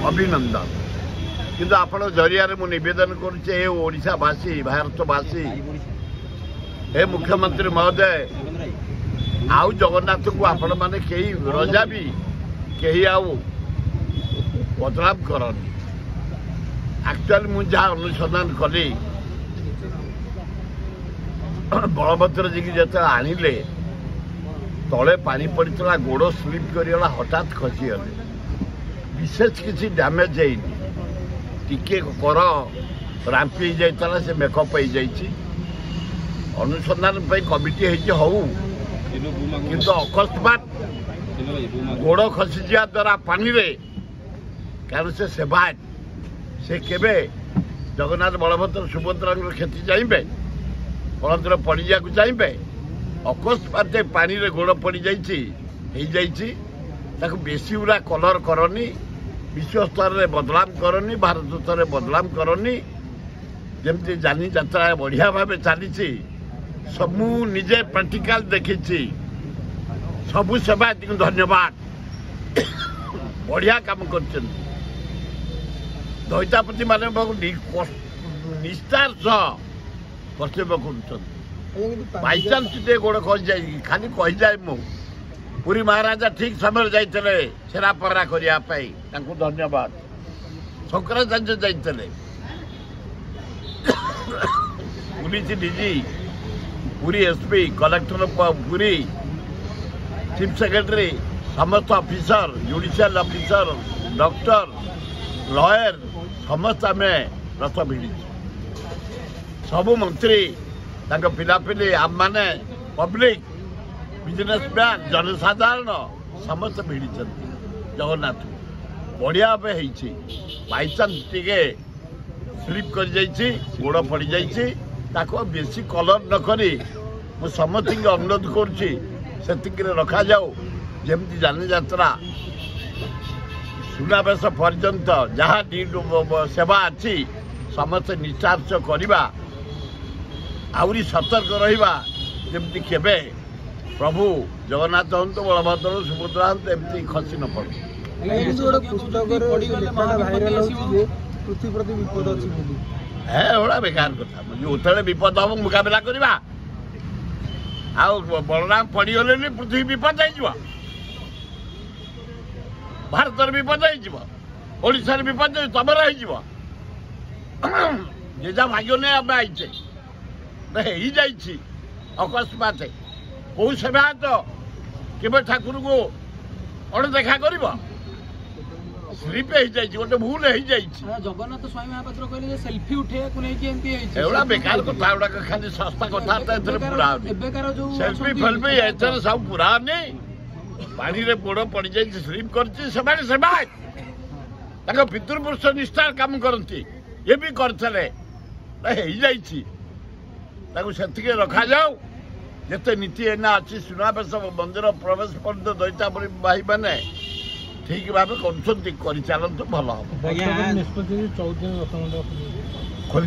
अभिनंदन किंतु आपण जरिया मु निवेदन करुचे ओडिशावासी भारतवासी हे मुख्यमंत्री महोदय आउ जगन्नाथ को आपण माने कई रजा भी कहीं आउ बदलाव करनी एक्चुअली मुझे अनुसंधान कली बलभद्र जी की जो आणिले तले पानी पड़ता गोड़ स्लीप करगला हठात खसीगले विशेष किसी डैमेज है टिके कर रांपी जाता से मेकअप हो जाइए अनुसंधान कमिटी हो किंतु अकस्मात गोड़ खसी जा द्वारा पानी रे कारण से सेवायत से केबे जगन्नाथ बलभद्र सुभद्रा क्षति चाहिए बलभद्र पड़िया को चाहिए अकस्मात पानी रे गोड़ पड़ जाइए बेसी गुरा कलर करनी विश्व स्तर में बदलाव करनी भारत स्तर में बदलाव करनी जमती जानी यात्रा बढ़िया भाव चली सबू निजे प्रैक्टिकल देखी सबू सेवायत को धन्यवाद बढ़िया काम कर दईतापति मान निष्ठार कर्तव्य कर बाईचान्स टे गोड़ खसी जाए खाली कही जाए मु पुरी महाराजा ठीक समय जाते छेरापरा करने धन्यवाद शंकराचार्य जाते police DG Puri SP collector Puri chief secretary समस्त officer judicial officer doctor lawyer समस्त आम रथ भिड़ी सबू मंत्री पिलापिली आम मैंने पब्लिक बिजनेसमैन जनसाधारण समस्त भिड़ी जगन्नाथ बढ़िया बाईचान्स टे स्लीप कर गोड़ पड़ जाइए बेसी कलर न करी मु समस्त अनुरोध करुच्ची रखा जाऊ जमती जानी यात्रा सुनावेश पर्यंत जहाँ सेवा अच्छी समस्त निष्ठार करवा आउरी सतर्क रहिबा जमती केबे प्रभु जगन्नाथ हूँ बलभद्र सुभद्रा हूँ एमती खसी न पड़े बेकार कथा जो विपद हम मुकाबला करवा बलराम पड़गले पृथ्वी विपद हो भारत विपद होशार विपद तमर हो जेजा भाग्य नहीं आम आईचे अकस्मात कौ सेवा तो केवल ठाकुर को अणदेखा कर स्लीप गोटे भूल हो जगन्नाथ स्वामी महापात्र कहले सेल्फी उठे बेकार कथा गुड़ा खाली सस्ता कथा पूरा सेल्फी फेल्फी एथर सब पूरा नहीं पानी रे गोड़ पड़ जाए स्लीप कर पितृपुरुष निष्ठार काम करती ये भी करते से रखा जाऊ जिते नीति एना अच्छी सुनावेश मंदिर प्रवेश पर्यंत दैता भाई मैंने ठीक भाव कर चलतु भल हम खोल